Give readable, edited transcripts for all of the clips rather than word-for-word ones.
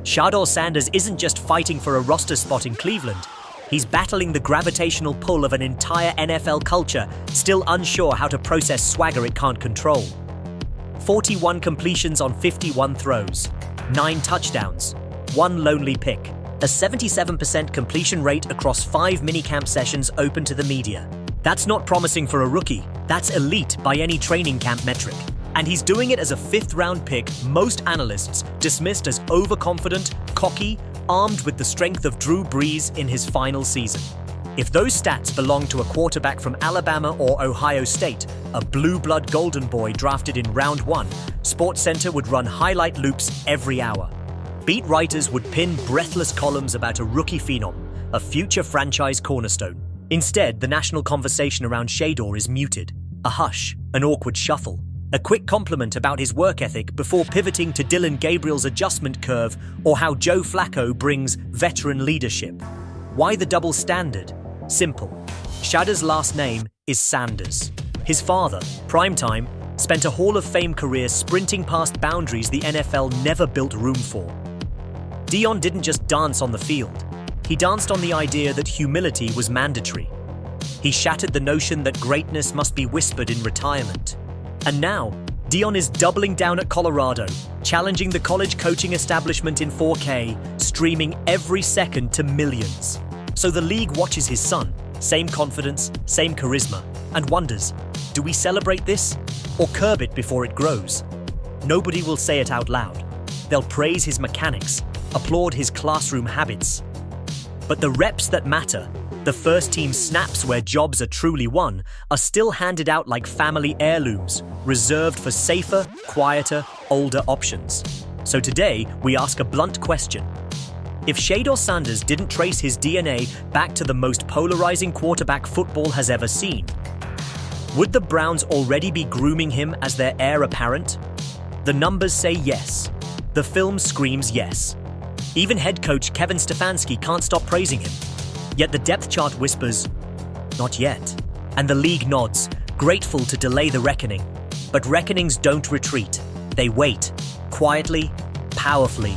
Shadore Sanders isn't just fighting for a roster spot in Cleveland. He's battling the gravitational pull of an entire NFL culture, still unsure how to process swagger it can't control. 41 completions on 51 throws, 9 touchdowns, 1 lonely pick, a 77% completion rate across 5 minicamp sessions open to the media. That's not promising for a rookie. That's elite by any training camp metric. And he's doing it as a 5th-round pick most analysts dismissed as overconfident, cocky, armed with the strength of Drew Brees in his final season. If those stats belong to a quarterback from Alabama or Ohio State, a blue blood golden boy drafted in round 1, SportsCenter would run highlight loops every hour. Beat writers would pin breathless columns about a rookie phenom, a future franchise cornerstone. Instead, the national conversation around Shadore is muted. A hush, an awkward shuffle, a quick compliment about his work ethic before pivoting to Dillon Gabriel's adjustment curve or how Joe Flacco brings veteran leadership. Why the double standard? Simple. Shadore's last name is Sanders. His father, Primetime, spent a Hall of Fame career sprinting past boundaries the NFL never built room for. Deion didn't just dance on the field. He danced on the idea that humility was mandatory. He shattered the notion that greatness must be whispered in retirement. And now, Deion is doubling down at Colorado, challenging the college coaching establishment in 4K, streaming every second to millions. So the league watches his son, same confidence, same charisma, and wonders, do we celebrate this or curb it before it grows? Nobody will say it out loud. They'll praise his mechanics, applaud his classroom habits. But the reps that matter, the first-team snaps where jobs are truly won, are still handed out like family heirlooms, reserved for safer, quieter, older options. So today, we ask a blunt question. If Shadore Sanders didn't trace his DNA back to the most polarizing quarterback football has ever seen, would the Browns already be grooming him as their heir apparent? The numbers say yes. The film screams yes. Even head coach Kevin Stefanski can't stop praising him. Yet the depth chart whispers, not yet. And the league nods, grateful to delay the reckoning. But reckonings don't retreat. They wait, quietly, powerfully.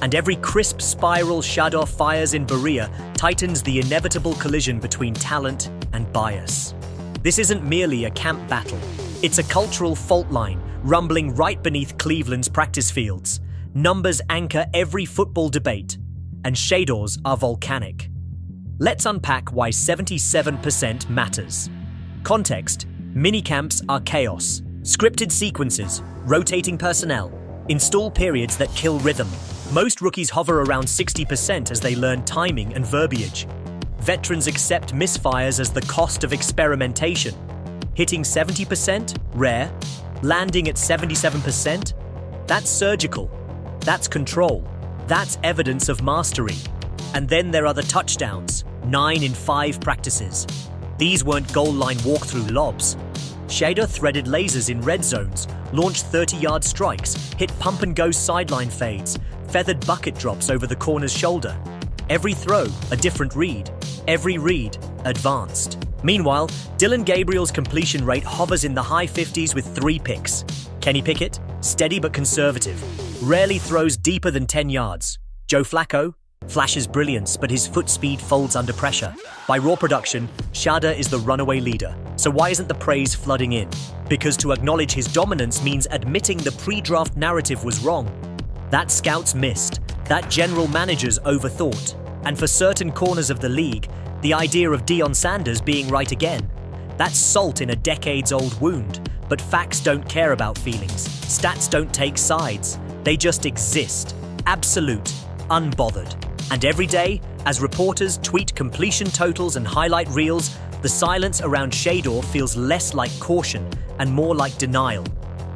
And every crisp spiral Shadore fires in Berea tightens the inevitable collision between talent and bias. This isn't merely a camp battle. It's a cultural fault line rumbling right beneath Cleveland's practice fields. Numbers anchor every football debate, and Shadore's are volcanic. Let's unpack why 77% matters. Context: minicamps are chaos. Scripted sequences, rotating personnel, install periods that kill rhythm. Most rookies hover around 60% as they learn timing and verbiage. Veterans accept misfires as the cost of experimentation. Hitting 70%? Rare. Landing at 77%? That's surgical. That's control. That's evidence of mastery. And then there are the touchdowns, 9 in 5 practices. These weren't goal line walkthrough lobs. Shedeur threaded lasers in red zones, launched 30-yard strikes, hit pump-and-go sideline fades, feathered bucket drops over the corner's shoulder. Every throw, a different read. Every read, advanced. Meanwhile, Dillon Gabriel's completion rate hovers in the high 50s with 3 picks. Kenny Pickett, steady but conservative, rarely throws deeper than 10 yards. Joe Flacco flashes brilliance, but his foot speed folds under pressure. By raw production, Shadore is the runaway leader. So why isn't the praise flooding in? Because to acknowledge his dominance means admitting the pre-draft narrative was wrong. That scouts missed, that general managers overthought. And for certain corners of the league, the idea of Deion Sanders being right again. That's salt in a decades-old wound. But facts don't care about feelings. Stats don't take sides. They just exist. Absolute, unbothered. And every day, as reporters tweet completion totals and highlight reels, the silence around Shadore feels less like caution and more like denial.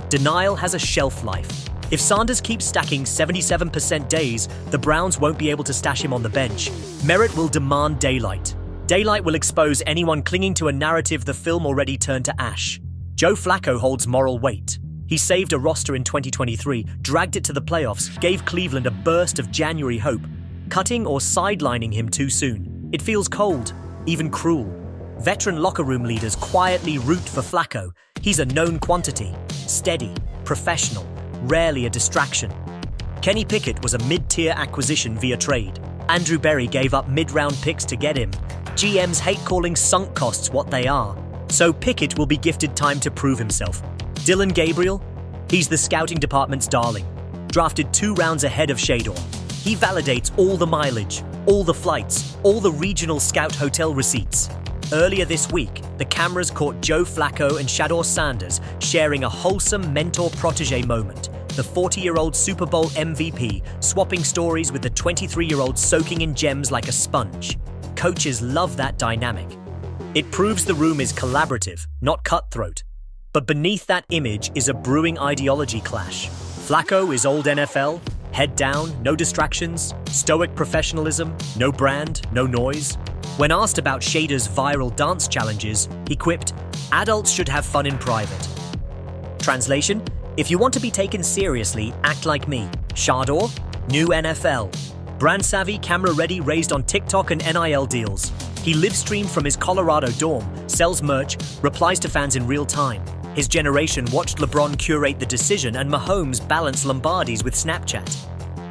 Denial has a shelf life. If Sanders keeps stacking 77% days, the Browns won't be able to stash him on the bench. Merit will demand daylight. Daylight will expose anyone clinging to a narrative the film already turned to ash. Joe Flacco holds moral weight. He saved a roster in 2023, dragged it to the playoffs, gave Cleveland a burst of January hope. Cutting or sidelining him too soon. It feels cold, even cruel. Veteran locker room leaders quietly root for Flacco. He's a known quantity, steady, professional, rarely a distraction. Kenny Pickett was a mid-tier acquisition via trade. Andrew Berry gave up mid-round picks to get him. GMs hate calling sunk costs what they are. So Pickett will be gifted time to prove himself. Dillon Gabriel? He's the scouting department's darling. Drafted 2 rounds ahead of Shadore. He validates all the mileage, all the flights, all the regional scout hotel receipts. Earlier this week, the cameras caught Joe Flacco and Shadore Sanders sharing a wholesome mentor-protege moment. The 40-year-old Super Bowl MVP swapping stories with the 23-year-old soaking in gems like a sponge. Coaches love that dynamic. It proves the room is collaborative, not cutthroat. But beneath that image is a brewing ideology clash. Flacco is old NFL, head down, no distractions, stoic professionalism, no brand, no noise. When asked about Shadeur's viral dance challenges, he quipped, "Adults should have fun in private." Translation: if you want to be taken seriously, act like me. Shadore, new NFL. Brand savvy, camera ready, raised on TikTok and NIL deals. He live streamed from his Colorado dorm, sells merch, replies to fans in real time. His generation watched LeBron curate the decision and Mahomes balance Lombardis with Snapchat.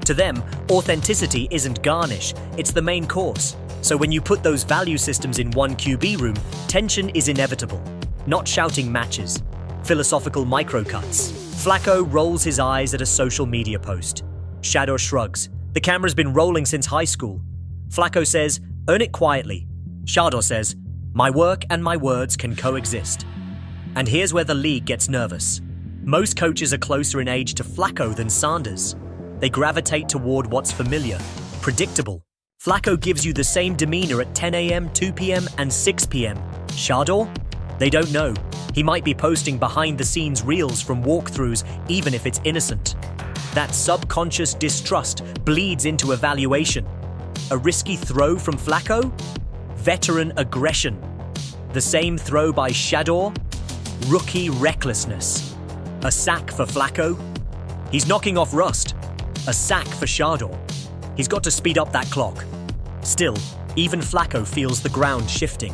To them, authenticity isn't garnish, it's the main course. So when you put those value systems in one QB room, tension is inevitable. Not shouting matches. Philosophical microcuts. Flacco rolls his eyes at a social media post. Shadore shrugs. The camera's been rolling since high school. Flacco says, "Earn it quietly." Shadore says, "My work and my words can coexist." And here's where the league gets nervous. Most coaches are closer in age to Flacco than Sanders. They gravitate toward what's familiar, predictable. Flacco gives you the same demeanor at 10 a.m., 2 p.m., and 6 p.m. Shadore? They don't know. He might be posting behind-the-scenes reels from walkthroughs, even if it's innocent. That subconscious distrust bleeds into evaluation. A risky throw from Flacco? Veteran aggression. The same throw by Shadore? Rookie recklessness. A sack for Flacco? He's knocking off rust. A sack for Shadore. He's got to speed up that clock. Still, even Flacco feels the ground shifting.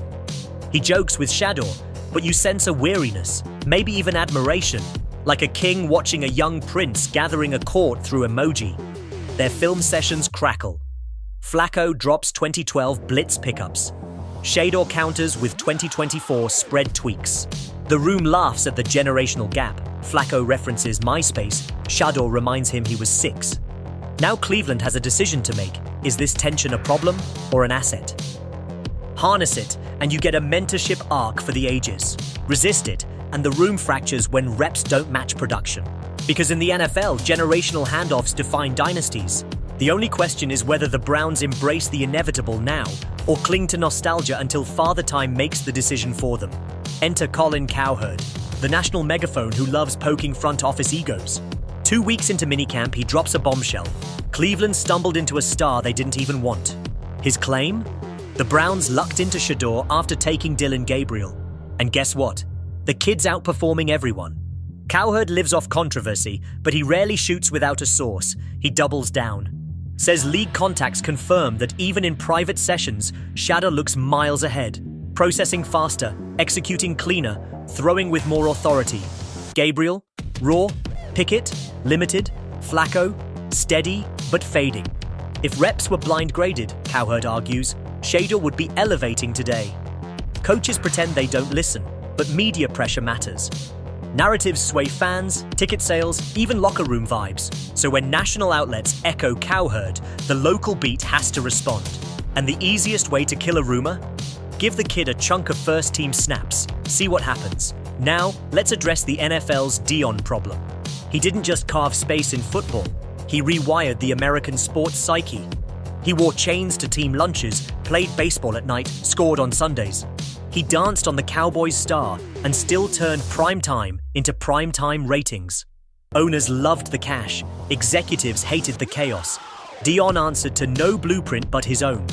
He jokes with Shadore, but you sense a weariness, maybe even admiration, like a king watching a young prince gathering a court through emoji. Their film sessions crackle. Flacco drops 2012 blitz pickups. Shadore counters with 2024 spread tweaks. The room laughs at the generational gap. Flacco references MySpace. Shadore reminds him he was 6. Now Cleveland has a decision to make. Is this tension a problem or an asset? Harness it, and you get a mentorship arc for the ages. Resist it, and the room fractures when reps don't match production. Because in the NFL, generational handoffs define dynasties. The only question is whether the Browns embrace the inevitable now, or cling to nostalgia until Father Time makes the decision for them. Enter Colin Cowherd, the national megaphone who loves poking front office egos. 2 weeks into minicamp, he drops a bombshell. Cleveland stumbled into a star they didn't even want. His claim? The Browns lucked into Shadore after taking Dillon Gabriel. And guess what? The kid's outperforming everyone. Cowherd lives off controversy, but he rarely shoots without a source. He doubles down. Says league contacts confirm that even in private sessions, Shadore looks miles ahead. Processing faster, executing cleaner, throwing with more authority. Gabriel? Raw? Pickett? Limited? Flacco? Steady, but fading. If reps were blind graded, Cowherd argues, Shadore would be elevating today. Coaches pretend they don't listen, but media pressure matters. Narratives sway fans, ticket sales, even locker room vibes. So when national outlets echo Cowherd, the local beat has to respond. And the easiest way to kill a rumor? Give the kid a chunk of first-team snaps. See what happens. Now, let's address the NFL's Deion problem. He didn't just carve space in football. He rewired the American sports psyche. He wore chains to team lunches, played baseball at night, scored on Sundays. He danced on the Cowboys' star and still turned primetime into primetime ratings. Owners loved the cash. Executives hated the chaos. Deion answered to no blueprint but his own.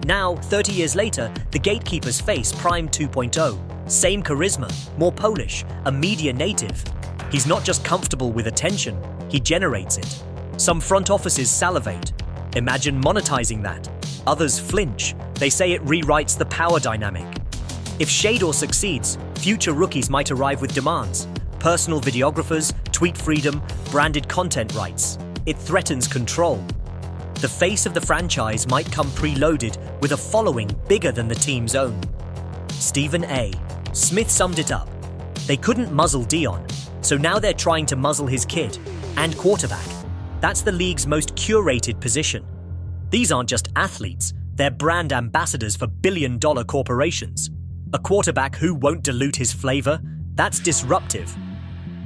Now, 30 years later, the gatekeepers face Prime 2.0. Same charisma, more Polish, a media native. He's not just comfortable with attention, he generates it. Some front offices salivate. Imagine monetizing that. Others flinch. They say it rewrites the power dynamic. If Shadore succeeds, future rookies might arrive with demands. Personal videographers, tweet freedom, branded content rights. it threatens control. The face of the franchise might come preloaded with a following bigger than the team's own. Stephen A. Smith summed it up. They couldn't muzzle Deion, so now they're trying to muzzle his kid and quarterback. That's the league's most curated position. These aren't just athletes, they're brand ambassadors for billion-dollar corporations. A quarterback who won't dilute his flavor? That's disruptive.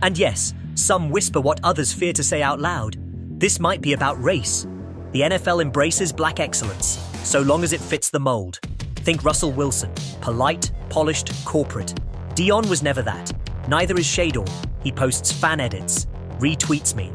And yes, some whisper what others fear to say out loud. This might be about race. The NFL embraces black excellence, so long as it fits the mold. Think Russell Wilson, polite, polished, corporate. Deion was never that. Neither is Shadore. He posts fan edits, retweets me,